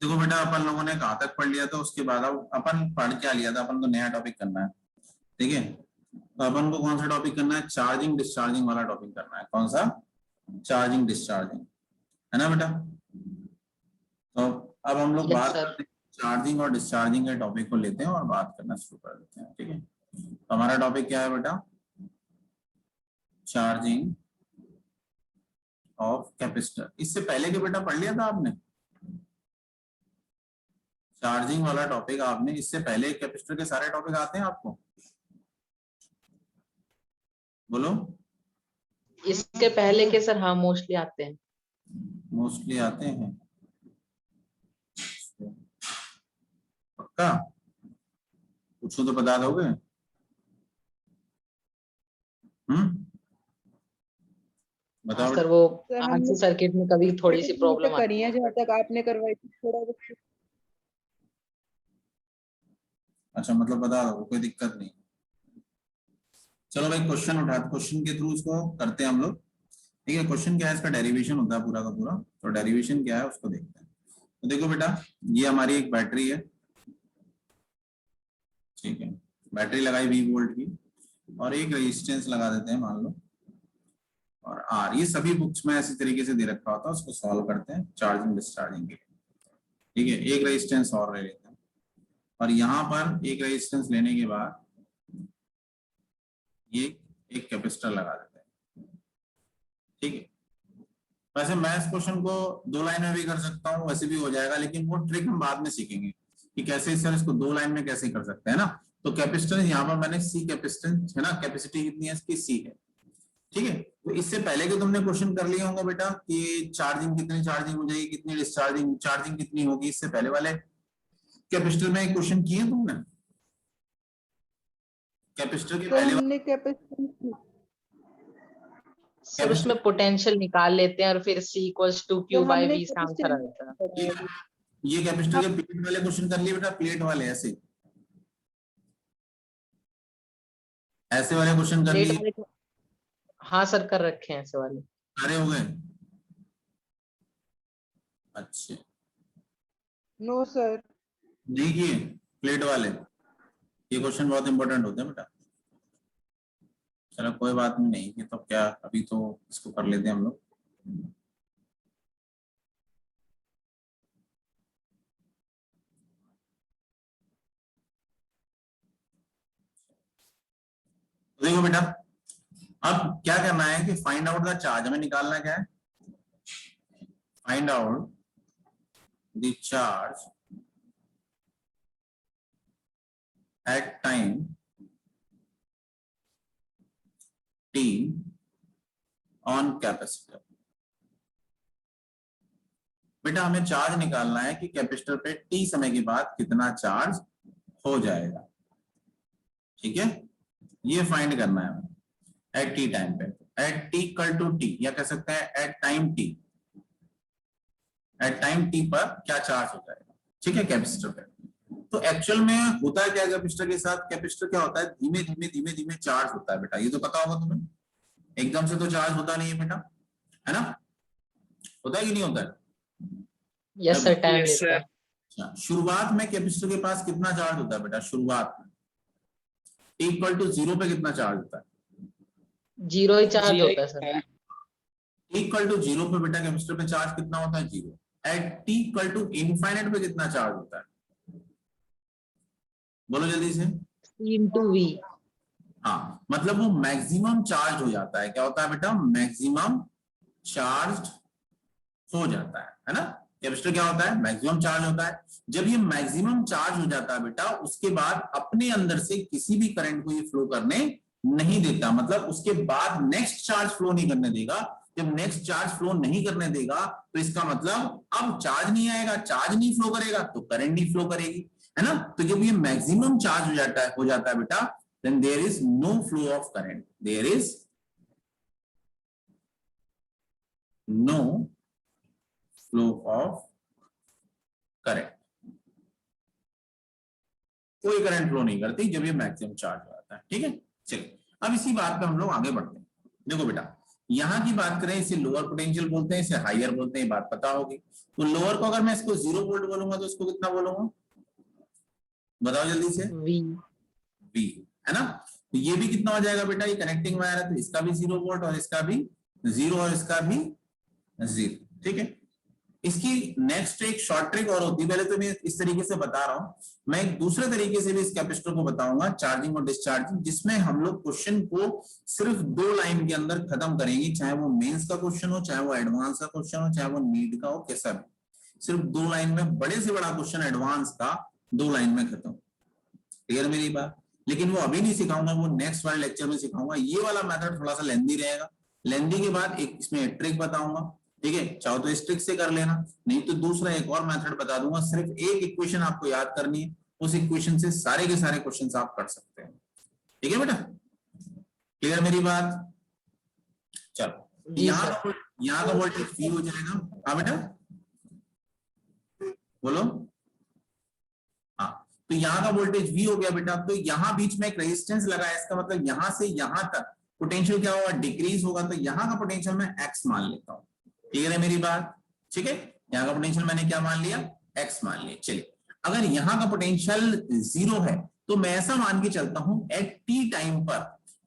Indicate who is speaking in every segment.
Speaker 1: देखो बेटा, अपन लोगों ने कहाँ तक पढ़ लिया था, उसके बाद अब अपन पढ़ क्या लिया था, अपन को नया टॉपिक करना है। ठीक है, तो अपन को कौन सा टॉपिक करना है, चार्जिंग डिस्चार्जिंग वाला टॉपिक करना है। कौन सा, चार्जिंग डिस्चार्जिंग, है ना बेटा। तो अब हम लोग
Speaker 2: यस
Speaker 1: बात
Speaker 2: सर।
Speaker 1: करते हैं, चार्जिंग और डिस्चार्जिंग के टॉपिक को लेते हैं और बात करना शुरू कर देते हैं। ठीक है, तो हमारा टॉपिक क्या है बेटा, चार्जिंग ऑफ कैपेसिटर। इससे पहले के बेटा पढ़ लिया था आपने चार्जिंग वाला टॉपिक, आपने इससे पहले कैपेसिटर के सारे टॉपिक आते हैं आपको, बोलो।
Speaker 2: इसके पहले के सर हाँ मोस्टली आते हैं।
Speaker 1: मोस्टली आते हैं, पक्का पूछो तो बता दोगे?
Speaker 2: हाँ
Speaker 1: बताओ
Speaker 2: सर,
Speaker 1: बेटा।
Speaker 2: वो
Speaker 3: सर
Speaker 2: आरसी सर्किट में कभी थोड़ी सी प्रॉब्लम आती
Speaker 3: करी है जहाँ तक आपने करवाई थी, थोड़ा बहुत।
Speaker 1: अच्छा, मतलब बता दो, कोई दिक्कत नहीं। चलो भाई, क्वेश्चन उठा, क्वेश्चन के थ्रू इसको करते हैं हम लोग। ठीक है, क्वेश्चन क्या है, इसका डेरिवेशन होता है पूरा का पूरा, तो डेरिवेशन क्या है उसको देखते हैं। तो देखो बेटा, ये हमारी एक बैटरी है। ठीक है, बैटरी लगाई 20 वोल्ट की, और एक रेजिस्टेंस लगा देते हैं मान लो, और आर। ये सभी बुक्स में ऐसी तरीके से दे रखा होता है, उसको सॉल्व करते हैं चार्जिंग डिस्चार्जिंग के लिए। ठीक है, एक रेजिस्टेंस और ले लेते हैं, और यहाँ पर एक रेजिस्टेंस लेने के बाद ये एक कैपेसिटर लगा देते हैं। ठीक है, वैसे मैं इस क्वेश्चन को 2 लाइन में भी कर सकता हूँ, वैसे भी हो जाएगा, लेकिन वो ट्रिक हम बाद में सीखेंगे कि कैसे सर इसको 2 लाइन में कैसे कर सकते हैं ना। तो कैपेसिटेंस यहाँ पर मैंने सी कैपेसिटेंस है ना, कैपेसिटी कितनी है इसकी, सी है। ठीक है, तो इससे पहले के तुमने क्वेश्चन कर लिया होगा बेटा कि चार्जिंग कितनी चार्जिंग हो जाएगी, कितनी डिस्चार्जिंग, चार्जिंग कितनी होगी। इससे पहले वाले कैपेसिटर में क्वेश्चन किए तुमने, कैपेसिटर के
Speaker 3: सर
Speaker 1: पहले
Speaker 3: हमने कैपेसिटेंस
Speaker 2: सर, उसमें पोटेंशियल निकाल लेते हैं और फिर C equals to Q by V इसका आंसर आ जाता है।
Speaker 1: ये कैपेसिटर के प्लेट वाले क्वेश्चन कर लिए बेटा, प्लेट वाले ऐसे ऐसे वाले क्वेश्चन कर
Speaker 2: प्लेट
Speaker 1: लिए,
Speaker 2: वाले हाँ सर, कर रखे हैं ऐसे वाले।
Speaker 1: सारे हो गए। अच्छे,
Speaker 3: नो सर।
Speaker 1: नहीं किए प्लेट वाले, ये क्वेश्चन बहुत इंपॉर्टेंट होते हैं बेटा। चलो कोई बात नहीं, ये तो क्या, अभी तो इसको कर लेते हैं हम लोग। देखो बेटा, अब क्या करना है कि फाइंड आउट द चार्ज, हमें निकालना क्या है, find out the charge at time t on capacitor. बेटा हमें चार्ज निकालना है कि कैपेसिटर पे t समय के बाद कितना चार्ज हो जाएगा। ठीक है, ये फाइंड करना है हमें एट टी टाइम पे, at T equal to T, या कह सकते हैं at time T, at time T पर क्या चार्ज हो जाएगा। ठीक है, कैपेसिटर पे। तो एक्चुअल में होता है क्या कैपेसिटर के साथ, कैपेसिटर क्या होता है, धीमे धीमे धीमे धीमे चार्ज होता है बेटा, ये तो पता होगा तुम्हें। एकदम से तो चार्ज होता नहीं है बेटा, है ना, होता है कि नहीं होता है?
Speaker 2: यस सर, टाइम लेता है।
Speaker 1: अच्छा, शुरुआत में कैपेसिटर के पास कितना चार्ज होता है बेटा, शुरुआत में इक्वल टू 0 पे कितना चार्ज होता है,
Speaker 2: 0 ही चार्ज होता है सर।
Speaker 1: इक्वल टू 0 पे बेटा कैपेसिटर पे चार्ज कितना होता है, 0। At T equal to infinite पे कितना चार्ज होता है, बोलो जल्दी से।
Speaker 2: C into V.
Speaker 1: हाँ, मतलब वो मैक्सिमम चार्ज हो जाता है, क्या होता है बेटा, मैक्सिमम चार्ज हो जाता है ना। कैपेसिटर क्या होता है, मैक्सिमम चार्ज होता है। जब ये मैक्सिमम चार्ज हो जाता है बेटा, उसके बाद अपने अंदर से किसी भी करंट को ये फ्लो करने नहीं देता, मतलब उसके बाद नेक्स्ट चार्ज फ्लो नहीं करने देगा। जब नेक्स्ट चार्ज फ्लो नहीं करने देगा तो इसका मतलब अब चार्ज नहीं आएगा, चार्ज नहीं फ्लो करेगा तो करंट नहीं फ्लो करेगी, है ना। तो जब ये मैक्सिमम चार्ज हो जाता है बेटा, then there is no flow of current, there is no flow of current, कोई करंट फ्लो नहीं करती जब ये मैक्सिमम चार्ज हो जाता है। ठीक है, चलिए अब इसी बात पे हम लोग आगे बढ़ते हैं। देखो बेटा, यहाँ की बात करें इसे लोअर पोटेंशियल बोलते हैं, इसे हायर बोलते हैं, ये बात पता होगी। तो लोअर को अगर मैं इसको 0 वोल्ट बोलूंगा तो इसको कितना बोलूंगा, बताओ जल्दी से।
Speaker 2: V।
Speaker 1: V, है ना। तो ये भी कितना हो जाएगा बेटा, ये कनेक्टिंग वायर है तो इसका भी 0 वोल्ट और इसका भी 0 और इसका भी 0, ठीक है। इसकी नेक्स्ट एक शॉर्ट ट्रिक और होती है, पहले तो मैं इस तरीके से बता रहा हूं, मैं एक दूसरे तरीके से भी इस कैपेसिटर को बताऊंगा, चार्जिंग और डिस्चार्जिंग, जिसमें हम लोग क्वेश्चन को सिर्फ 2 लाइन के अंदर खत्म करेंगे, चाहे वो मेंस का क्वेश्चन हो, चाहे वो एडवांस का क्वेश्चन हो, चाहे वो नीट का हो, कैसा भी, सिर्फ 2 लाइन में, बड़े से बड़ा क्वेश्चन एडवांस का 2 लाइन में खत्म। क्लियर मेरी बात। लेकिन वो अभी नहीं सिखाऊंगा, वो नेक्स्ट वाले लेक्चर में सिखाऊंगा। ये वाला मेथड थोड़ा सा लेंदी रहेगा, लेंदी के बाद एक इसमें ट्रिक बताऊंगा, ठीक है। चाहो तो इस ट्रिक से कर लेना, नहीं तो दूसरा एक और मेथड बता दूंगा, सिर्फ एक इक्वेशन आपको याद करनी है, उस इक्वेशन से सारे के सारे क्वेश्चंस आप कर सकते हैं, ठीक है बेटा। क्लियर मेरी बात। चलो यहाँ का वोल्टेज V हो जाएगा। हाँ बेटा बोलो। हाँ, तो यहाँ का वोल्टेज V हो गया बेटा। तो यहाँ बीच में एक रेजिस्टेंस लगा है, इसका मतलब यहाँ से यहाँ तक पोटेंशियल क्या होगा, डिक्रीज होगा। तो यहाँ का पोटेंशियल मैं x मान लेता हूँ, क्लियर है मेरी बात, ठीक है। यहाँ का पोटेंशियल मैंने क्या मान लिया, x मान लिया। चलिए, अगर यहाँ का पोटेंशियल 0 है तो मैं ऐसा मान के चलता हूं एट t टाइम पर,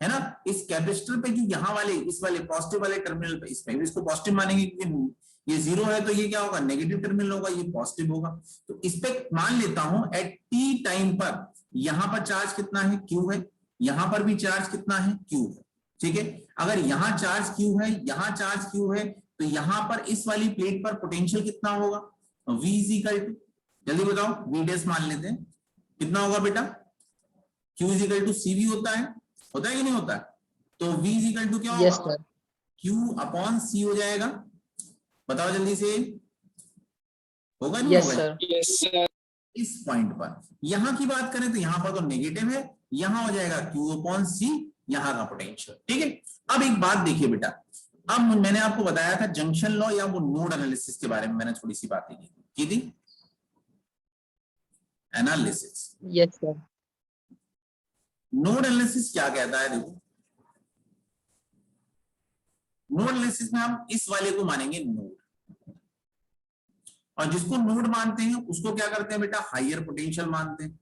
Speaker 1: है ना, इस कैपेसिटर पे जो यहाँ वाले इस वाले पॉजिटिव वाले टर्मिनल पे, इसमें भी इसको पॉजिटिव मानेंगे क्योंकि ये 0 है, तो ये क्या होगा, नेगेटिव टर्मिनल होगा, ये पॉजिटिव होगा। तो इस पे मान लेता हूं एट t टाइम पर यहां पर चार्ज कितना है, q है, यहां पर भी चार्ज कितना है, q है, ठीक है। अगर यहाँ चार्ज q है, यहाँ चार्ज q है, तो यहां पर इस वाली प्लेट पर पोटेंशियल कितना होगा, v इज इक्वल टू, जल्दी बताओ, v डैश मान लेते हैं, कितना होगा बेटा, q is equal to cv होता है कि नहीं होता है। तो v इज इक्वल टू क्या होगा,
Speaker 2: Yes sir।
Speaker 1: q upon c हो जाएगा, बताओ जल्दी से, होगा नहीं
Speaker 2: Yes
Speaker 1: होगा।
Speaker 2: sir।
Speaker 3: Yes sir.
Speaker 1: इस पॉइंट पर यहां की बात करें तो यहां पर तो नेगेटिव है, यहां हो जाएगा q अपॉन c, यहां का पोटेंशियल, ठीक है। अब एक बात देखिए बेटा, अब मैंने आपको बताया था जंक्शन लॉ या वो नोड एनालिसिस के बारे में, मैंने थोड़ी सी बातें की थी, analysis.
Speaker 2: Yes sir।
Speaker 1: Node analysis क्या कहता है, देखो, नोड एनालिसिस में हम इस वाले को मानेंगे नोड, और जिसको नोड मानते हैं उसको क्या करते हैं बेटा, हायर पोटेंशियल मानते हैं,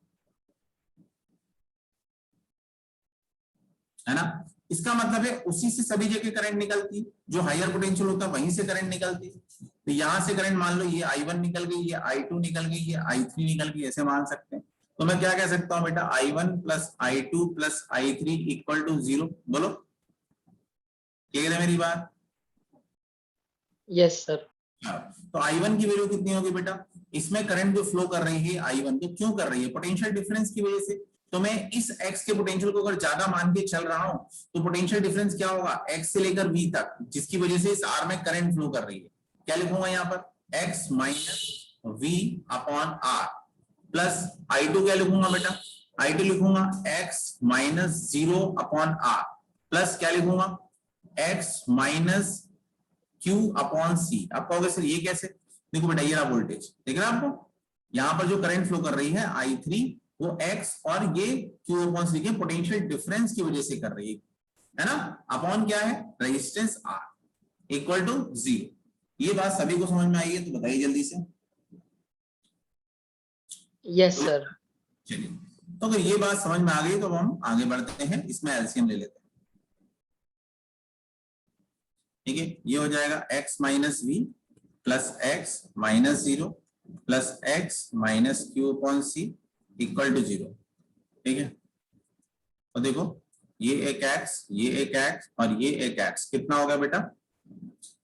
Speaker 1: है ना। इसका मतलब है उसी से सभी जगह करंट निकलती है, जो हायर पोटेंशियल होता है वहीं से करंट निकलती है। तो यहां से करंट मान लो ये I1 निकल गई, ये I2 निकल गई, ये I3 निकल गई, ऐसे मान सकते हैं। तो मैं क्या कह सकता हूं बेटा, I1 plus I2 plus I3 equal to 0, बोलो क्लियर है मेरी बात।
Speaker 2: Yes sir।
Speaker 1: तो I1 की वैल्यू कितनी होगी बेटा, इसमें करंट जो फ्लो कर रही है I1, तो क्यों कर रही है, पोटेंशियल डिफरेंस की वजह से। तो मैं इस x के पोटेंशियल को अगर ज्यादा मान के चल रहा हूं तो पोटेंशियल डिफरेंस क्या होगा, x से लेकर v तक, जिसकी वजह से इस r में करंट फ्लो कर रही है। क्या लिखूंगा यहाँ पर, x minus v upon r, plus I2 क्या लिखूंगा बेटा, I2 लिखूंगा x minus 0 upon r, plus क्या लिखूंगा, x minus Q upon C। आप कहोगे सर ये कैसे, देखो बेटा ये रहा वोल्टेज, देख रहे हैं आपको, यहाँ पर जो करंट फ्लो कर रही है I3 वो X और ये Q अपॉन C के पोटेंशियल डिफरेंस की वजह से कर रही है ना, अपॉन क्या है, रेजिस्टेंस R इक्वल टू 0। ये बात सभी को समझ में आई है तो बताइए जल्दी से।
Speaker 2: Yes sir।
Speaker 1: चलिए, तो अगर ये बात समझ में आ गई तो हम आगे बढ़ते हैं, इसमें एलसीएम ले लेते हैं, ठीक है। ये हो जाएगा x minus V plus X minus 0 plus X minus Q upon C equal to 0, ठीक है। तो देखो ये एक x, ये एक x और ये एक x, कितना होगा बेटा,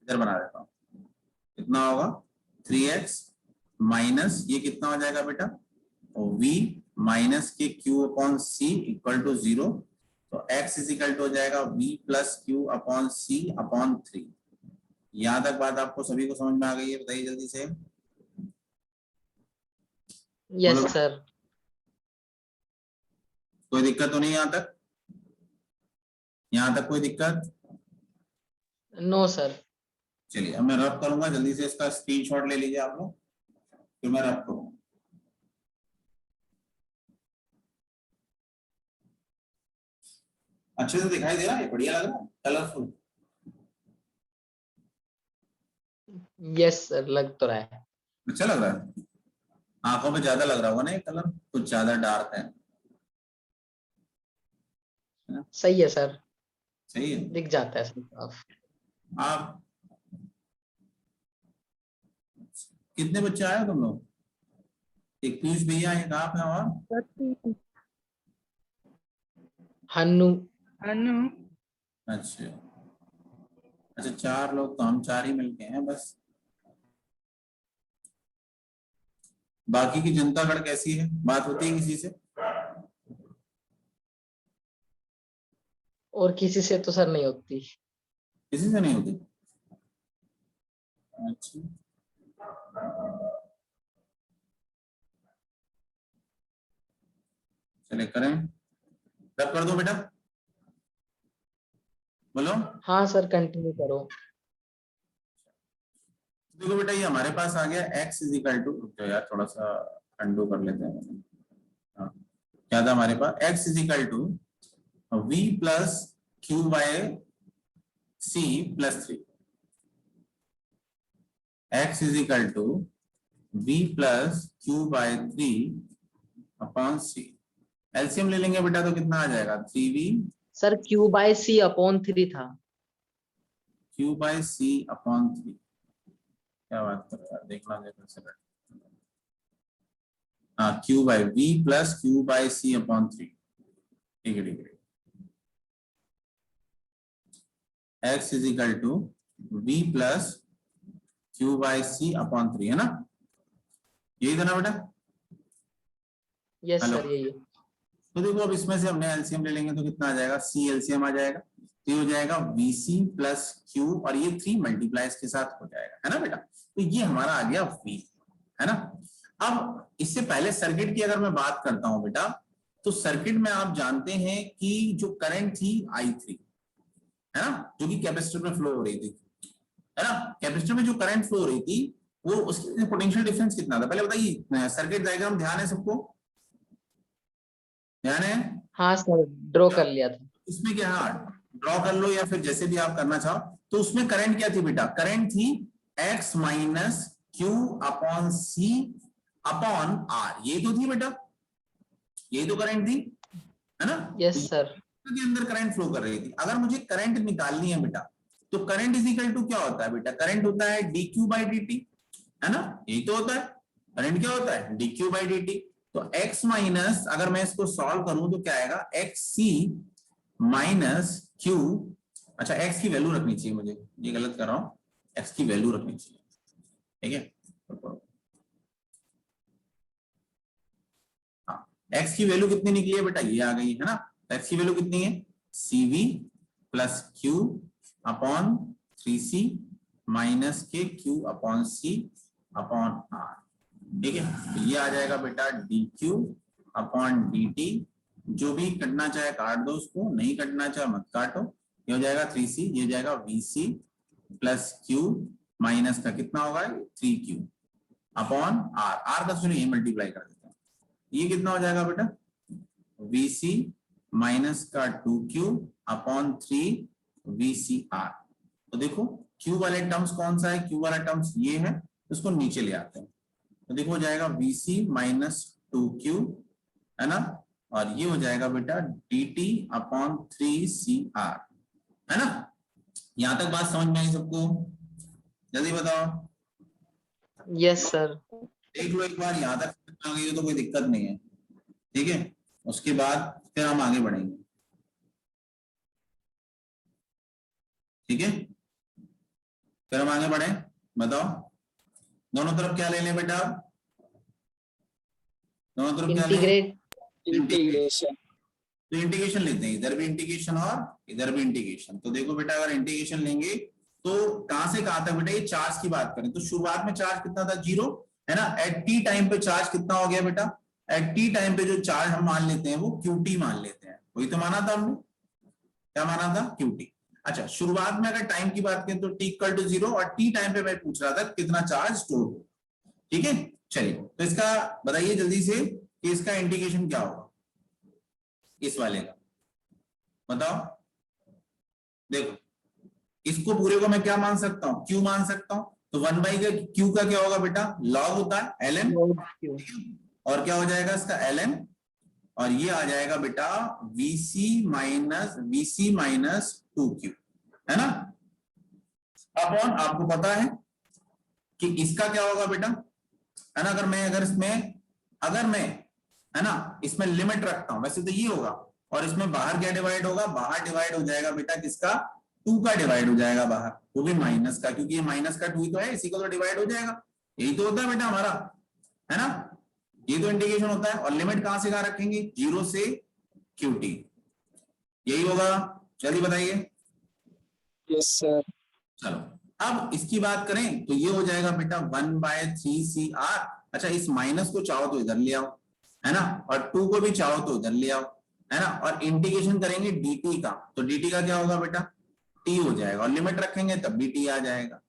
Speaker 1: इधर बना देता हूं, कितना होगा 3x माइनस ये कितना हो जाएगा बेटा, v माइनस के q upon C equal to 0। तो x इज इक्वल टू हो जाएगा v plus Q upon C upon 3। यहां तक बात आपको सभी को समझ में आ गई है, बताइए जल्दी से।
Speaker 2: Yes sir।
Speaker 1: कोई दिक्कत तो नहीं यहां तक, यहां तक कोई दिक्कत।
Speaker 2: No sir।
Speaker 1: चलिए अब मैं रब करूंगा, जल्दी से इसका स्क्रीनशॉट ले लीजिए आप लोग, फिर मैं रब करूंगा। अच्छे से दिखाई दे रहा है, बढ़िया लग रहा है, कलरफुल।
Speaker 2: यस सर, लग तो रहा है।
Speaker 1: अच्छा लग रहा है, आंखों पे ज्यादा लग रहा होगा ना ये कलर, कुछ ज्यादा डार्क है ना?
Speaker 2: सही है सर,
Speaker 1: सही है।
Speaker 2: दिख जाता है सर साफ।
Speaker 1: आप कितने बच्चे आए हो तुम लोग? एक पीयूष भैया, एक आप हैं, और
Speaker 3: सर
Speaker 2: हन्नू।
Speaker 3: अनु
Speaker 1: अच्छा अच्छा, 4 लोग, तो हम 4 ही मिलके हैं बस। बाकी की जनतागण कैसी है, बात होती है किसी से?
Speaker 2: और किसी से तो सर नहीं होती।
Speaker 1: किसी से नहीं होती? अच्छा, चले करें, रब कर दो बेटा, बोलो।
Speaker 2: हाँ सर, कंटिन्यू करो।
Speaker 1: देखो बेटा, ये हमारे पास आ गया x इज इक्वल टू, रुक जाओ यार थोड़ा सा अंडू कर लेते हैं। हाँ, क्या था हमारे पास? x is equal to v plus Q by C plus 3। x is equal to v plus Q by 3 upon सी। एलसीएम ले लेंगे बेटा तो कितना आ जाएगा? 3v
Speaker 2: sir Q by C upon 3 था।
Speaker 1: Q by C upon 3। क्या बात कर रहे हो यार, देखना देखो से बेटा। हाँ, Q by v plus Q by C upon 3। ठीक है ठीक है। x is equal to v plus Q by C upon 3, है ना? यही था ना बेटा?
Speaker 2: यस
Speaker 1: हेलो,
Speaker 2: सर, यही है।
Speaker 1: तो देखो अब इसमें से हमने एलसीएम ले लेंगे तो कितना आ जाएगा? सी एलसीएम आ जाएगा, तो ये हो जाएगा वीसी प्लस क्यू, और ये 3 मल्टीप्लाई के साथ हो जाएगा, है ना बेटा? तो ये हमारा आ गया वी, है ना? अब इससे पहले सर्किट की अगर मैं बात करता हूं बेटा, तो सर्किट में आप जानते हैं कि जो करंट थी I3, है ना, जो कि कैपेसिटर में फ्लो हो रही थी, है ना? कैपेसिटर में जो करंट फ्लो हो रही थी, वो उसकी पोटेंशियल डिफरेंस कितना था पहले बताइए। सर्किट डायग्राम ध्यान है सबको? ध्यान है?
Speaker 2: हाँ सर, ड्रॉ कर लिया था।
Speaker 1: इसमें क्या, ड्रॉ कर लो या फिर जैसे भी आप करना चाहो। तो उसमें करंट क्या थी बेटा? करंट थी x minus Q upon C upon R, ये तो थी बेटा, ये तो करंट थी, है ना? तो
Speaker 2: यस सर।
Speaker 1: के अंदर करंट फ्लो कर रही थी। अगर मुझे करंट निकालनी है बेटा, तो करंट इज इक्वल टू क्या होता है बेटा? करंट होता है dq बाई dt, है ना? यही तो होता है करंट। क्या होता है? dq by dt। तो x माइनस, अगर मैं इसको सॉल्व करूं तो क्या आएगा? xc minus Q. अच्छा, x की वैल्यू रखनी चाहिए मुझे, ये गलत कर रहा हूं, x की वैल्यू रखनी चाहिए, ठीक है? हाँ, x की वैल्यू कितनी निकली है बेटा? ये आ गई है ना? x की वैल्यू कितनी है? cv plus Q upon 3c minus K Q upon C upon R, ठीक है? तो ये आ जाएगा बेटा dq अपॉन dt। जो भी कटना चाहे काट दो उसको, नहीं कटना चाहे मत काटो। ये हो जाएगा 3c, ये हो जाएगा vc प्लस q माइनस का कितना होगा? 3q upon are. आर का सुनिए मल्टीप्लाई कर देते हैं, ये कितना हो जाएगा बेटा? vc माइनस का 2q अपॉन 3 vcr। तो देखो q वाले टर्म्स कौन सा है? q वाला टर्म्स ये है, इसको नीचे ले आते हैं। तो देखो हो जाएगा vc माइनस 2q, है ना? और ये हो जाएगा बेटा dt अपॉन 3cr, है ना? यहां तक बात समझ में आई सबको? जल्दी बताओ।
Speaker 2: Yes sir.
Speaker 1: देख लो एक बार, यहां तक आ गई हो तो कोई दिक्कत नहीं है, ठीक है? उसके बाद फिर हम आगे बढ़ेंगे, ठीक है? फिर हम आगे बढ़े, बताओ दोनों तरफ क्या ले लें बेटा? दोनों तरफ क्या लें?
Speaker 2: इंटीग्रेट।
Speaker 1: इंटीग्रेशन। तो इंटीग्रेशन लेते हैं, इधर भी इंटीग्रेशन और इधर भी इंटीग्रेशन। तो देखो बेटा, अगर इंटीग्रेशन लेंगे तो कहां से कहां तक बेटा? ये चार्ज की बात करें तो शुरुआत में चार्ज कितना था? 0, है ना? एट टी टाइम पे चार्ज कितना हो गया बेटा? एट टी टाइम पे जो चार्ज हम मान लेते हैं वो क्यूटी मान लेते हैं, वही तो माना था हमने। क्या माना था? क्यूटी। अच्छा, शुरुआत में अगर टाइम की बात करें तो टी इक्वल टू 0, और टी टाइम पे मैं पूछ रहा था कितना चार्ज स्टोर हो, ठीक है? चलिए, तो इसका बताइए जल्दी से कि इसका इंटीग्रेशन क्या होगा, इस वाले का बताओ। देखो, इसको पूरे को मैं क्या मान सकता हूं? क्यू मान सकता हूं। तो 1 का क्यू का क्या होगा बेटा, लॉग होता है ln,
Speaker 2: log Q।
Speaker 1: और क्या हो जाएगा इसका ln, और ये आ जाएगा बेटा VC माइनस 2Q, है ना। अपॉन आपको पता है कि इसका क्या होगा बेटा, है ना। अगर मैं है ना इसमें लिमिट रखता हूं, वैसे तो ये होगा, और इसमें बाहर क्या डिवाइड होगा, बाहर डिवाइड हो जाएगा बेटा किसका, 2 का डिवाइड हो जाएगा बाहर, वो भी माइनस का, क्योंकि ये माइनस का 2 ही तो है, इसी को तो डिवाइड हो जाएगा। यही तो होता है बेटा हमारा, है ना, ये तो इंटीग्रेशन होता है। और लिमिट कहां से कहां रखेंगे, 0 से QT, यही होगा। जल्दी बताइए।
Speaker 4: Yes sir.
Speaker 1: चलो अब इसकी बात करें तो ये हो जाएगा बेटा 1/3CR। अच्छा, इस माइनस को चाहो तो इधर ले आओ, है ना, और 2 को भी चाहो तो इधर ले आओ, है ना, और इंटीग्रेशन करेंगे dt का, तो dt का क्या होगा बेटा, t हो जाएगा, और लिमिट रखेंगे तब भी t आ जाएगा।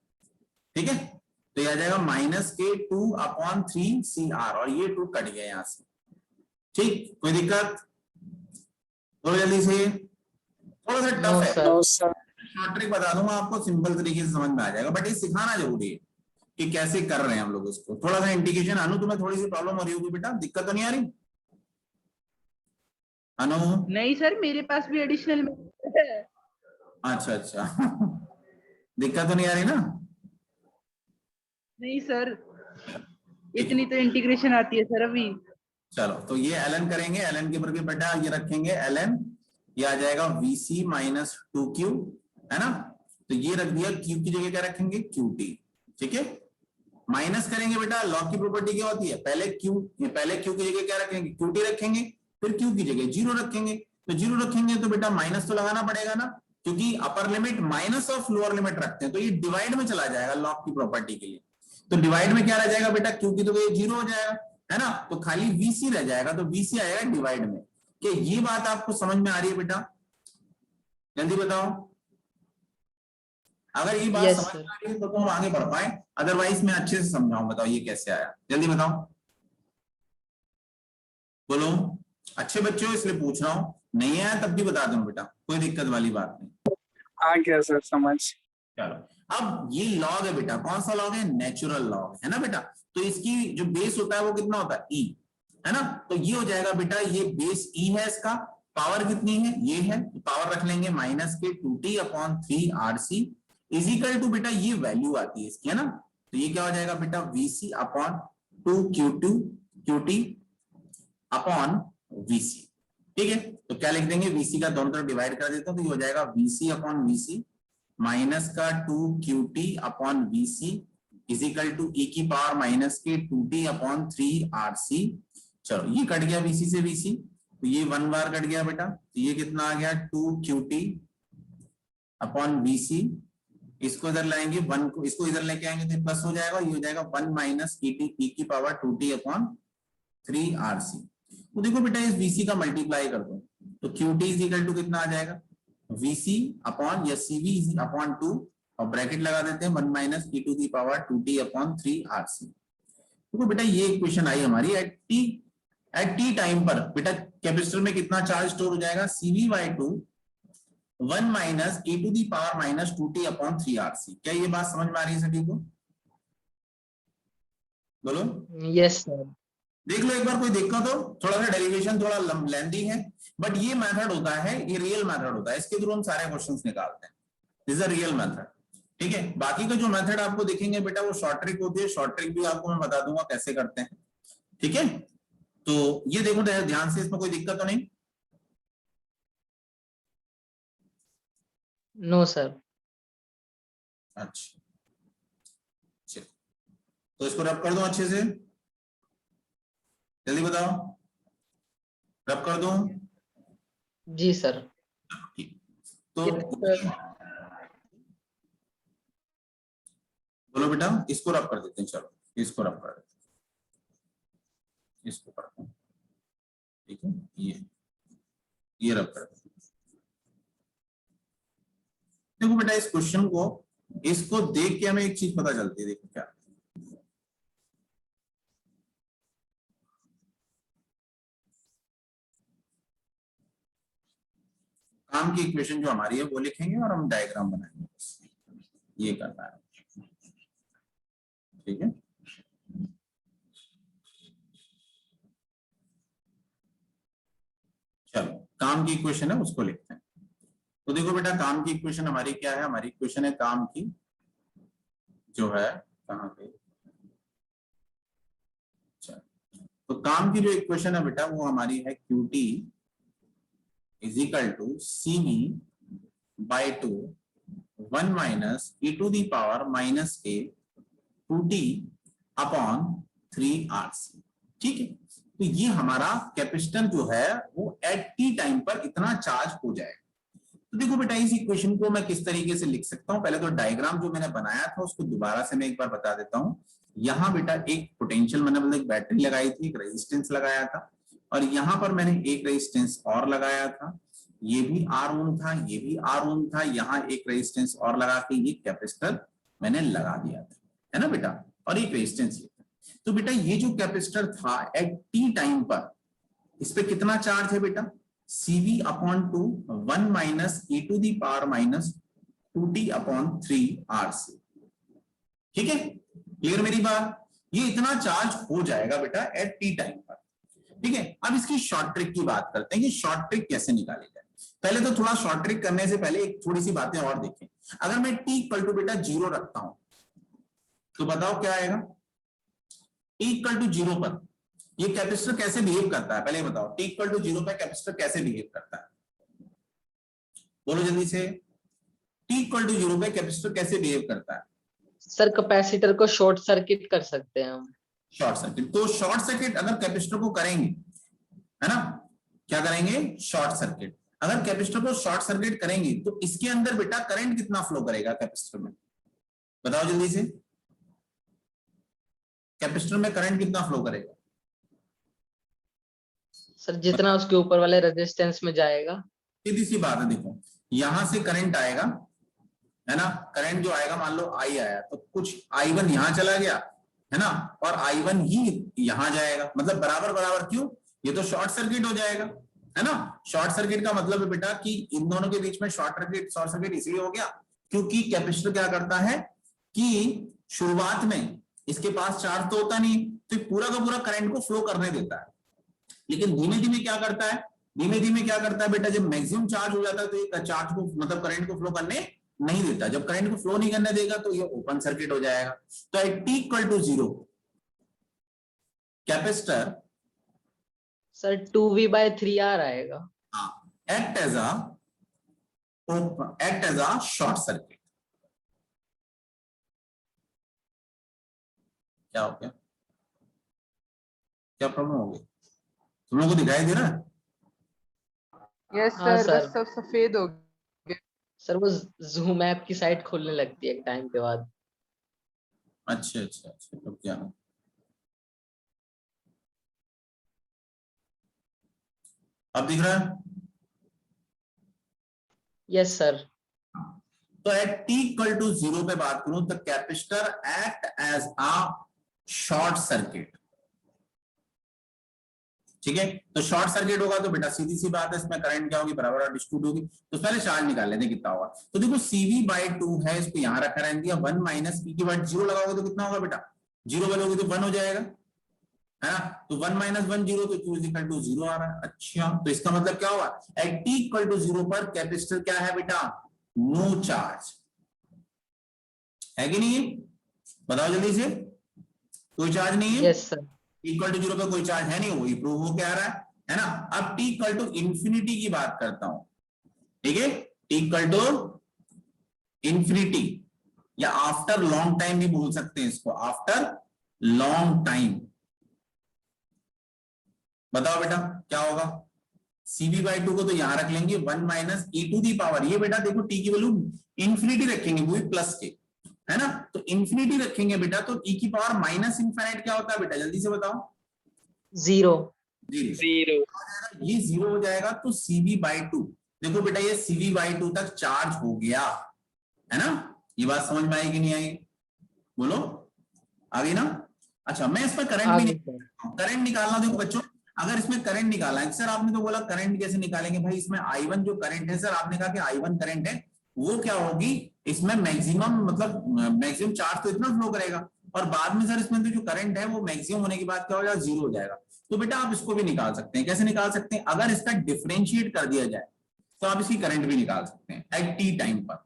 Speaker 1: ठीक है, तो ये आ जाएगा -2/3CR, और ये 2 कट गया यहां से। ठीक, कोई दिक्कत, थोड़ा जल्दी से, थोड़ा सा
Speaker 2: No,
Speaker 1: टफ है,
Speaker 2: sir।
Speaker 4: No sir.
Speaker 1: Short trick बता दूंगा आपको, सिंपल तरीके से समझ में आ जाएगा, बट ये सिखाना जरूरी है कि कैसे कर रहे हैं हम लोग इसको। थोड़ा सा इंटीग्रेशन, अनु तुम्हें थोड़ी सी प्रॉब्लम हो रही होगी बेटा, दिक्कत तो नहीं आ रही अनु?
Speaker 3: नहीं सर, मेरे पास भी एडिशनल में है।
Speaker 1: अच्छा दिक्कत तो नहीं आ रही ना?
Speaker 3: नहीं सर, इतनी तो इंटीग्रेशन आती है सर अभी।
Speaker 1: चलो, तो ये ln करेंगे, ln के बरके बेटा ये रखेंगे ln, ये आ जाएगा VC माइनस 2Q, है ना, तो ये रख दिया, Q की जगह क्या रखेंगे, QT। ठीक है, माइनस करेंगे बेटा, लॉग की प्रॉपर्टी क्या होती है, पहले Q की जगह क्या रखेंगे, QT रखेंगे, फिर Q की जगह 0 रखेंगे, तो 0 रखेंगे तो बेटा माइनस तो लगाना पड़ेगा ना, क्योंकि upper limit minus of lower limit रखते हैं, तो ये डिवाइड में चला जाएगा लॉग की प्रॉपर्टी के लिए। तो डिवाइड में क्या रह जाएगा बेटा, क्योंकि तो ये 0 हो जाएगा, है ना, तो खाली VC रह जाएगा, तो VC आएगा डिवाइड में। क्या ये बात आपको समझ में आ रही है बेटा, जल्दी बताओ। अगर ये बात
Speaker 2: Yes,
Speaker 1: समझ
Speaker 2: sir।
Speaker 1: में आ रही है तो हम आगे बढ़ पाए, अदरवाइज मैं अच्छे से समझाऊं, बताओ ये कैसे आया, जल्दी बताओ, बोलो। अच्छे बच्चे हो इसलिए पूछ रहा हूं, नहीं आया तब भी बता दूं बेटा, कोई दिक्कत वाली बात नहीं।
Speaker 4: आ गया सर समझ।
Speaker 1: चलो, अब ये लॉग है बेटा, कौन सा लॉग है, नेचुरल लॉग, है ना बेटा, तो इसकी जो बेस होता है वो कितना होता है, E, है ना, तो ये हो जाएगा बेटा, ये बेस E है, इसका पावर कितनी है, ये है, तो पावर रख लेंगे -2t/3RC इजिकल टू बेटा, ये वैल्यू आती है इसकी, है ना, तो ये क्या हो जाएगा बेटा, VC/2QT/VC। ठीक है, तो क्या लिख देंगे, VC का दोनों तरफ डिवाइड कर देता हूं, तो ये हो जाएगा VC/VC माइनस का 2QT/VC इजिकल टू E की पावर -2t/3RC। चलो, ये कट गया VC से VC, तो ये 1 बार कट गया बेटा, तो ये कितना आ गया, 2QT/VC, इसको इधर लाएंगे 1 को, इसको इधर लेके आएंगे तो प्लस हो जाएगा, ये हो जाएगा 1 माइनस E की पावर 2t/3RC। तो देखो बेटा, इस VC का मल्टीप्लाई कर दो, तो QT इजिकल टू कितना आ जाएगा, VC/या CV/2, और ब्रैकेट लगा देते हैं 1 माइनस E⁻²t/3RC। देखो बेटा, ये इक्वेशन आई हमारी एट टी टाइम पर, बेटा कैपेसिटर में कितना चार्ज स्टोर हो जाएगा, CV/2 1 माइनस E⁻²t/3RC। क्या ये बात समझ में आ रही है सभी को, बोलो।
Speaker 2: Yes, sir।
Speaker 1: देख लो एक बार, कोई दिक्कत हो, थोड़ा सा डेरिवेशन थोड़ा लेंथी है, बट ये मेथड होता है, ये रियल मेथड होता है, इसके थ्रू हम सारे क्वेश्चंस निकालते हैं, this is a real method. ठीक है, बाकी का जो मेथड आपको दिखेंगे बेटा वो शॉर्ट ट्रिक होती है, शॉर्ट ट्रिक भी आपको मैं बता दूंगा कैसे करते हैं। ठीक है, तो ये देखो ध्यान से, इसमें कोई दिक्कत तो नहीं?
Speaker 2: No, sir।
Speaker 1: अच्छा, चलो, तो इसको रब कर दो अच्छे से, जल्दी बताओ, रब कर दो।
Speaker 2: जी सर।
Speaker 1: तो
Speaker 2: Yes, sir।
Speaker 1: बोलो बेटा, इसको रब कर देते हैं, चलो इसको रब कर देते हैं, इसको करते हैं, ठीक है, ये रब कर देते हैं। देखो बेटा, इस क्वेश्चन को, इसको देख के हमें एक चीज पता चलती है, देखो क्या, काम की इक्वेशन जो हमारी है वो लिखेंगे और हम डायग्राम बनाएंगे, ये करना है। ठीक है, चलो काम की इक्वेशन है उसको लिखते हैं। तो देखो बेटा काम की इक्वेशन हमारी क्या है, हमारी इक्वेशन है काम की जो है कहाँ पे, तो काम की जो इक्वेशन है बेटा वो हमारी है QT is equal to CV by 2 1 minus e to the power minus a 2t upon 3RC। ठीक है, तो ये हमारा कैपेसिटर जो है वो एट टी टाइम पर इतना चार्ज हो जाएगा। तो देखो बेटा इस इक्वेशन को मैं किस तरीके से लिख सकता हूं, पहले तो डायग्राम जो मैंने बनाया था उसको दोबारा से मैं एक बार बता देता हूं। यहाँ बेटा एक पोटेंशियल मैंने मतलब एक बैटरी लगाई थी, एक रेजिस्टेंस लगाया था, और यहाँ पर मैंने एक रेजिस्टेंस और लगाया था, ये भी R ओम था, ये भी R ओम था, यहाँ एक रेजिस्टेंस और लगा के ये कैपेसिटर मैंने लगा दिया था, है ना बेटा, और एक रेजिस्टेंस ये था। तो बेटा ये जो कैपेसिटर था एट टी टाइम पर इस पे कितना चार्ज है बेटा, CV upon 2 1 minus e to the power minus 2t upon 3RC। ठीक है, क्लियर मेरी बात, ये इतना चार्ज हो जाएगा बेटा एट टी टाइम पर। ठीक है, अब इसकी शॉर्ट ट्रिक की बात करते हैं कि शॉर्ट ट्रिक कैसे निकाली जाए। पहले तो थोड़ा शॉर्ट ट्रिक करने से पहले एक थोड़ी सी बातें और देखें। अगर मैं t इक्वल टू बेटा 0 रखता हूं तो बताओ क्या आएगा, t इक्वल टू 0 पर ये कैपेसिटर कैसे बिहेव करता है, पहले बताओ t इक्वल टू 0 पर कैपेसिटर कैसे बिहेव करता है, बोलो जल्दी से, t इक्वल टू 0 पे कैपेसिटर कैसे बिहेव करता है।
Speaker 2: सर कैपेसिटर को शॉर्ट सर्किट कर सकते हैं हम।
Speaker 1: शॉर्ट सर्किट, तो शॉर्ट सर्किट अगर कैपेसिटर को करेंगे, है ना, क्या करेंगे, शॉर्ट सर्किट। अगर कैपेसिटर को शॉर्ट सर्किट करेंगे तो इसके अंदर बेटा करंट कितना फ्लो करेगा कैपेसिटर में, बताओ जल्दी से, कैपेसिटर में करंट कितना फ्लो करेगा।
Speaker 2: सर जितना उसके ऊपर वाले रेजिस्टेंस में जाएगा।
Speaker 1: सीधी सी बात है, देखो यहां से करंट आएगा, है ना, करंट जो आएगा मान लो I आया तो कुछ I1 यहां चला गया, है ना, और I1 ही यहां जाएगा, मतलब बराबर बराबर, क्यों, ये तो शॉर्ट सर्किट हो जाएगा, है ना। शॉर्ट सर्किट का मतलब है बेटा कि इन दोनों के बीच में शॉर्ट सर्किट इसलिए हो गया क्योंकि कैपेसिटर क्या करता है कि शुरुआत में इसके पास चार्ज तो होता नहीं, तो पूरा का पूरा करंट को फ्लो करने देता है, लेकिन धीमे धीमे क्या करता है, धीमे धीमे क्या करता है बेटा, जब मैक्सिमम चार्ज हो जाता है तो ये चार्ज को मतलब करंट को फ्लो करने नहीं देता, जब करंट को फ्लो नहीं करने देगा तो ये ओपन सर्किट हो जाएगा। तो at t equal to 0 capacitor
Speaker 2: sir 2V/3R आएगा।
Speaker 1: Act as a short circuit. क्या हो गया, क्या प्रॉब्लम हो गई, तुम लोगों को दिखाई दे रहा है।
Speaker 3: यस
Speaker 2: हाँ
Speaker 3: सर,
Speaker 2: सर।
Speaker 3: बस सब सफेद हो गया।
Speaker 2: सर वो जूम ऐप की साइट खोलने लगती है एक टाइम के बाद।
Speaker 1: अच्छा अच्छा अच्छा, तो क्या है, अब दिख रहा है।
Speaker 2: Yes sir.
Speaker 1: तो एट t इक्वल टू 0 पे बात करूं तो capacitor act as a short circuit. ठीक है, तो शॉर्ट सर्किट होगा तो बेटा सीधी सी बात है इसमें करंट क्या होगी, बराबर और डिस्ट्रीब्यूट होगी। तो पहले चार्ज निकाल लेते हैं कितना होगा। तो देखो CV बाई 2 है, इसको यहां रखा रहने दिया, 1 माइनस e की बात 0 लगाओगे तो कितना होगा बेटा, 0 वालोगे तो 1 हो जाएगा, है ना, तो 1 माइनस 1 0, तो q इज इक्वल टू 0 आ रहा है। अच्छा, तो इसका मतलब क्या हुआ, एट t इक्वल टू 0 पर कैपेसिटर क्या है बेटा, नो चार्ज है कि नहीं, बताओ जल्दी से, कोई चार्ज नहीं है।
Speaker 2: Yes sir.
Speaker 1: इक्वल टू 0 पे कोई चार्ज है नहीं, वही प्रूव हो के आ रहा है ना। अब t इक्वल टू इंफिनिटी की बात करता हूं, ठीक है, t इक्वल टू इंफिनिटी या आफ्टर लॉन्ग टाइम भी बोल सकते हैं इसको, आफ्टर लॉन्ग टाइम, बताओ बेटा क्या होगा। CV बाई 2 को तो यहां रख लेंगे, 1 minus e to the power, ये बेटा देखो t की वैल्यू इंफिनिटी रखेंगे, वो भी प्लस के, है ना, तो इंफिनिटी रखेंगे बेटा, तो e की पावर माइनस इनफिनिट क्या होता है बेटा, जल्दी से बताओ।
Speaker 2: 0।
Speaker 4: जीरो।
Speaker 1: ये 0 हो जाएगा, तो CV बाई 2, देखो बेटा ये CV बाई 2 तक चार्ज हो गया, है ना, ये बात समझ में आई कि नहीं आई, बोलो आ गई ना। अच्छा, मैं इसमें करंट भी करंट निकालना, देखो बच्चों अगर इसमें करंट निकाला है, सर आपने तो बोला करंट कैसे निकालेंगे भाई, इसमें I1 जो करंट है, सर आपने कहा कि I1 करंट है, वो क्या होगी, इसमें मैक्सिमम मतलब मैक्सिमम चार्ज तो इतना फ्लो करेगा, और बाद में सर इसमें तो जो करंट है वो मैक्सिमम होने के बाद क्या हो जाएगा, 0 हो जाएगा। तो बेटा आप इसको भी निकाल सकते हैं। कैसे निकाल सकते हैं? अगर इसका डिफरेंशिएट कर दिया जाए तो आप इसकी करंट भी निकाल सकते हैं एट टी टाइम पर।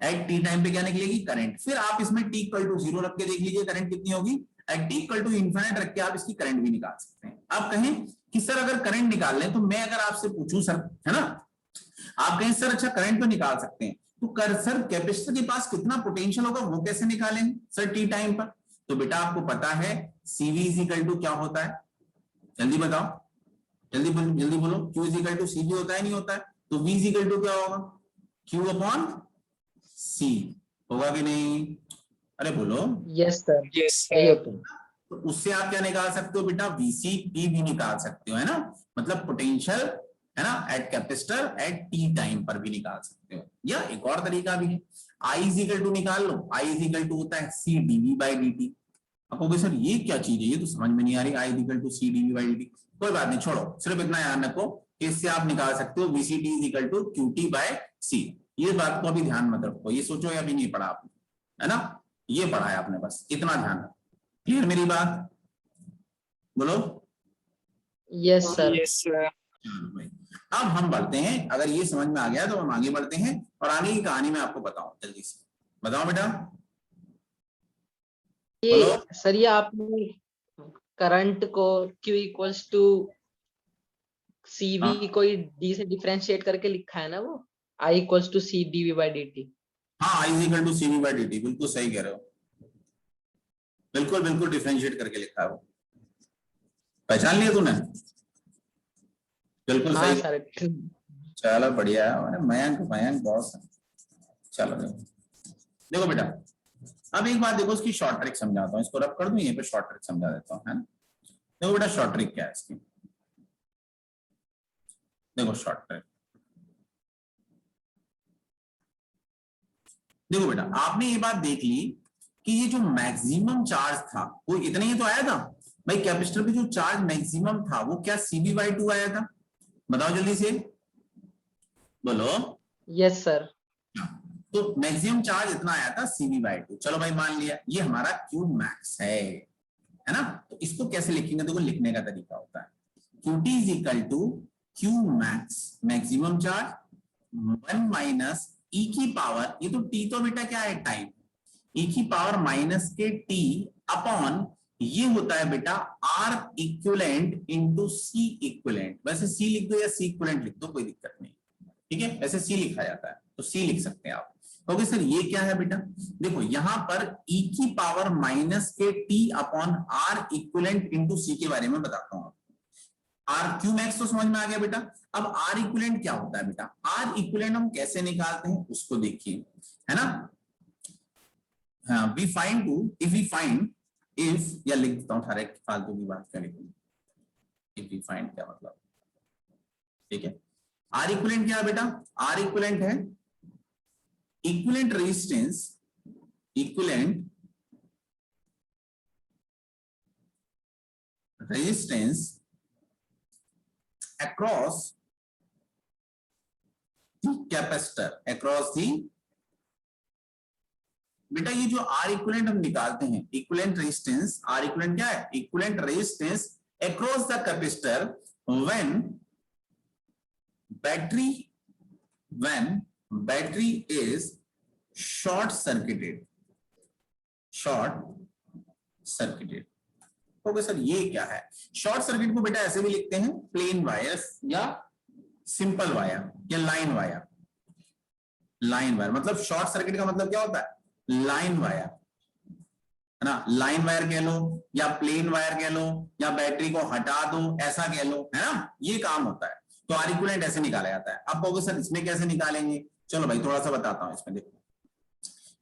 Speaker 1: एट टी टाइम पे क्या निकलेगी? करंट। फिर आप इसमें टी इक्वल टू 0 रख के देख लीजिए करंट कितनी होगी। At T equal to infinite रख के आप इसकी करंट भी निकाल सकते हैं। आप कहें कि सर अगर करंट निकाल लें, तो मैं अगर आपसे पूछूं सर, है ना, आप कहें सर अच्छा करंट तो निकाल सकते हैं, तो कर सर कैपेसिटर के पास कितना पोटेंशियल होगा वो कैसे निकालेंगे सर टी टाइम पर? तो बेटा आपको पता है CV इज इक्वल टू क्या होता है, जल्दी बताओ, जल्दी बोलो। Q is equal to CV होता है नहीं होता है? तो V इज इक्वल टू क्या होगा? Q अपॉन C होगा कि नहीं? अरे बोलो।
Speaker 2: यस सर,
Speaker 4: Yes,
Speaker 2: सही
Speaker 4: sir.
Speaker 2: होता है।
Speaker 1: तो उससे आप क्या निकाल सकते हो बेटा? VCP भी निकाल सकते हो, है ना, मतलब पोटेंशियल, है ना, at capacitor at T time पर भी निकाल सकते हो। या एक और तरीका भी है, I इज इक्वल टू निकाल लो। I इज इक्वल टू होता है C dV बाई dt। आप कहोगे सर ये क्या चीज है, ये तो समझ में नहीं आ रही। I is equal to C dV by dt। कोई बात नहीं, छोड़ो, सिर्फ इतना याद रखो कि इससे आप निकाल सकते हो VCT is equal to QT by C। ये बात को अभी ध्यान मत रखो, ये सोचो या अभी नहीं पढ़ा आपने, है ना, ये पढ़ा है आपने, बस इतना ध्यान रखो। क्लियर मेरी बात? बोलो।
Speaker 2: Yes sir.
Speaker 4: Yes, sir.
Speaker 1: भाई अब हम बढ़ते हैं, अगर ये समझ में आ गया तो हम आगे बढ़ते हैं और आगे की कहानी मैं आपको बताऊं, जल्दी से बताओ बेटा।
Speaker 2: ये
Speaker 1: बोलो।
Speaker 2: सर, ये आपने करंट को Q इक्वल्स टू CV कोई D से डिफरेंशिएट करके लिखा है ना, वो I equals to C dV by dt।
Speaker 1: हाँ, I is equal to CV by dt, बिल्कुल सही कह रहे हो, बिल्कुल डिफरेंशिएट करके लिखा है वो। पहचान लिया तूने? बिल्कुल
Speaker 2: हाँ
Speaker 1: सही।
Speaker 2: सर।
Speaker 1: चलो बढ़िया है, मयंक बॉस है। चलो देखो बेटा, अब एक बात देखो, उसकी शॉर्ट ट्रिक समझाता हूँ, इसको रब कर दूं यहीं पे, शॉर्ट ट्रिक समझा देता हूँ, है ना। देखो बेटा शॉर्ट ट्रिक क्या है इसकी, देखो शॉर्ट ट्रिक। देखो बेटा आपने ये बात देख ली कि ये जो मैक्सिमम चार्ज था वो इतना ही तो आया था भाई। कैपेसिटर पे जो चार्ज मैक्सिमम था वो क्या CV बाई 2 आया था? बताओ जल्दी से, बोलो।
Speaker 2: Yes sir.
Speaker 1: तो मैक्सिमम चार्ज इतना आया था CV बाई 2। चलो भाई मान लिया ये हमारा Q मैक्स है ना। तो इसको कैसे लिखेंगे? देखो लिखने का तरीका होता है QT is equal to Q max, maximum charge 1 minus E की पावर, ये तो T तो बेटा क्या है, टाइम, E की पावर माइनस के T अपॉन, ये होता है बेटा R equivalent into C equivalent. वैसे C लिख दो या C इक्विवेलेंट लिख दो, कोई दिक्कत नहीं, ठीक है, वैसे C लिखा जाता है तो C लिख सकते हैं आप। ओके सर ये क्या है बेटा? देखो यहां पर E की पावर माइनस के T upon R equivalent into C के बारे में बताता हूं। आर क्यू मैक्स तो समझ में आ गया बेटा। अब आर इक्विवेलेंट क्या होता है बेटा? आर इक्विवेलेंट हम कैसे निकालते हैं उसको देखिए, है ना। हाँ, we find to, if we find, if, या लिख देता हूँ डायरेक्ट, फालतू की बात क्या लिखूं, इफ वी फाइंड क्या मतलब, ठीक है। आर इक्विवेलेंट क्या है बेटा? आर इक्विवेलेंट है equivalent resistance, equivalent resistance across the capacitor, across the, बेटा ये जो R इक्विवेलेंट हम निकालते हैं, इक्विवेलेंट रेजिस्टेंस, R इक्विवेलेंट क्या है? Equivalent resistance across the capacitor when battery is short circuited। Okay sir ये क्या है? शॉर्ट सर्किट को बेटा ऐसे भी लिखते हैं, प्लेन वायर्स या सिंपल वायर या लाइन वायर। मतलब शॉर्ट सर्किट का मतलब क्या होता है? लाइन वायर, है ना, लाइन वायर कह लो या प्लेन वायर कह लो या बैटरी को हटा दो ऐसा कह लो, है ना, ये काम होता है। तो आर इक्विवेलेंट ऐसे निकाला जाता है। अब कहोगे सर इसमें कैसे निकालेंगे? चलो भाई थोड़ा सा बताता हूं इसमें। देखो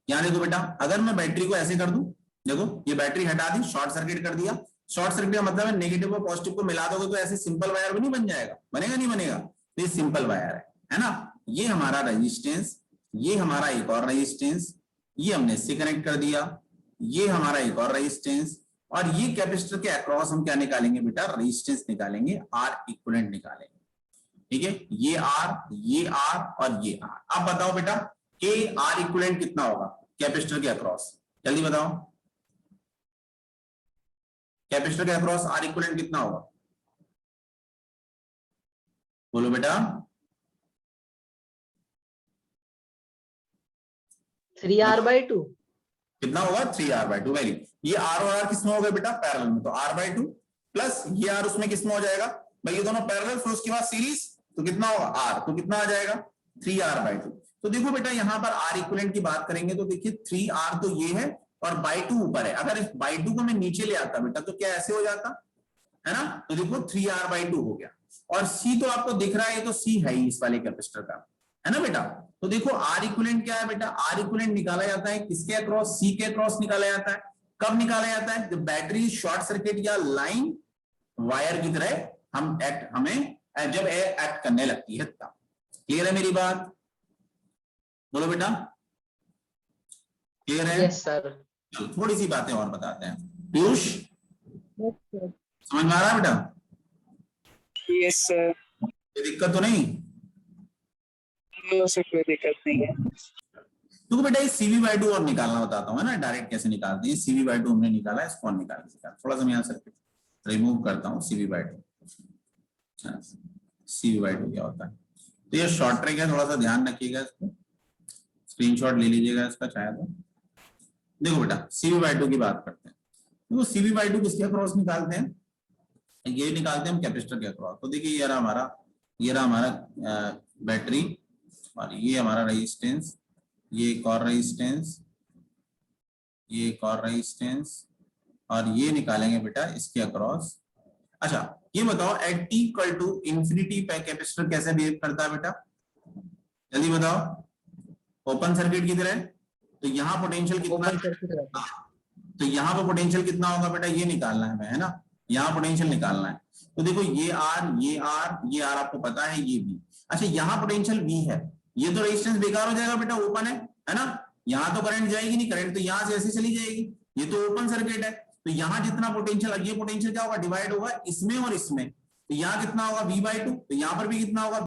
Speaker 1: यहां देखो बेटा, अगर मैं बैटरी को ऐसे कर दूं, देखो ये बैटरी हटा दी, शॉर्ट सर्किट कर दिया। शॉर्ट सर्किट का मतलब है नेगेटिव और पॉजिटिव को मिला दोगे तो ऐसे सिंपल वायर भी नहीं बन जाएगा, बनेगा नहीं बनेगा? तो ये सिंपल वायर है ना। ये हमारा रेजिस्टेंस, ये हमारा एक और रेजिस्टेंस, ये हमने इससे कनेक्ट कर दिया, ये हमारा एक और रेजिस्टेंस, और ये कैपेसिटर के अक्रॉस हम क्या निकालेंगे बेटा? रेजिस्टेंस निकालेंगे, आर इक्विवेलेंट निकालेंगे, ठीक है। ये आर और ये आर। अब बताओ बेटा के आर इक्विवेलेंट कितना होगा कैपेसिटर के अक्रॉस? जल्दी बताओ। कैपेसिटर के अक्रॉस आर इक्विवेलेंट कितना होगा? बोलो बेटा।
Speaker 2: 3R/2।
Speaker 1: कितना होगा? 3R/2। वेरी, ये आर और आर किसमें हो गए बेटा? पैरेलल में, तो R/2 प्लस ये आर उसमें किसमें हो जाएगा भाई? ये दोनों पैरेलल, फिर उसके बाद सीरीज, तो कितना होगा? आर, तो कितना आ जाएगा? 3R/2। तो देखो बेटा यहाँ पर आर इक्विवेलेंट की बात करेंगे तो देखिए 3R तो ये है और बाई 2 ऊपर है। अगर इस बाई 2 को मैं नीचे ले आता बेटा तो क्या ऐसे हो जाता है ना? तो देखो 3R/2 हो गया। और C तो आपको दिख रहा है, ये तो C है ही इस वाले कैपेसिटर का, है ना बेटा? तो देखो आर इक्विवेलेंट क्या है बेटा? आर इक्विवेलेंट निकाला जाता है किसके अक्रॉस? C के अक्रॉस निकाला जाता है। कब निकाला जाता है? जब बैटरी शॉर्ट सर्किट या लाइन वायर की तरह हमें जब एक्ट करने लगती है तब। क्लियर है मेरी बात? बोलो बेटा, क्लियर है?
Speaker 2: Yes sir.
Speaker 1: थोड़ी सी बातें और बताते हैं। पीयूष, समझ में आ रहा है बेटा?
Speaker 4: Yes sir.
Speaker 1: कोई दिक्कत तो नहीं?
Speaker 4: कोई दिक्कत नहीं है।
Speaker 1: तो बेटा ये CV/2 और निकालना बताता हूँ, है ना? डायरेक्ट कैसे निकालते हैं। CV/2 हमने निकाला, इसको और निकाल के थोड़ा सा मैं यहाँ सर्किट रिमूव करता हूँ। CV/2 क्या होता है? तो ये शॉर्ट ट्रिक है, थोड़ा सा ध्यान रखिएगा इसको, स्क्रीनशॉट ले लीजिएगा इसका चाहे तो। देखो बेटा CV/2 की बात करते हैं। तो CV/2 किसके अक्रॉस निकालते हैं? ये निकालते हैं हम कैपेसिटर के अक्रॉस। तो देखिए ये रहा हमारा बैटरी, और ये हमारा रेजिस्टेंस, ये एक और रेजिस्टेंस, ये एक और रेजिस्टेंस, और ये निकालेंगे बेटा इसके अक्रॉस। अच्छा ये बताओ एट T = इंफिनिटी पे कैपेसिटर कैसे बिहेव करता है बेटा? जल्दी बताओ। ओपन सर्किट की तरह। तो यहाँ पोटेंशियल कितना?
Speaker 2: ओपन सर्किट रहता है।
Speaker 1: तो यहाँ पे पोटेंशियल कितना होगा बेटा? ये निकालना है हमें, है ना? यहाँ पोटेंशियल निकालना है। तो देखो ये आर आपको पता है, ये बी। अच्छा यहाँ पोटेंशियल बी है, ये तो रेजिस्टेंस बेकार हो जाएगा बेटा, ओपन है ना? यहाँ तो करंट जाएगी नहीं, करंट तो यहाँ से ऐसे चली जाएगी, ये तो ओपन सर्किट है। तो यहाँ जितना पोटेंशियल, ये पोटेंशियल क्या होगा? डिवाइड होगा इसमें और इसमें। तो यहाँ कितना होगा? V/2। तो यहाँ पर भी कितना होगा?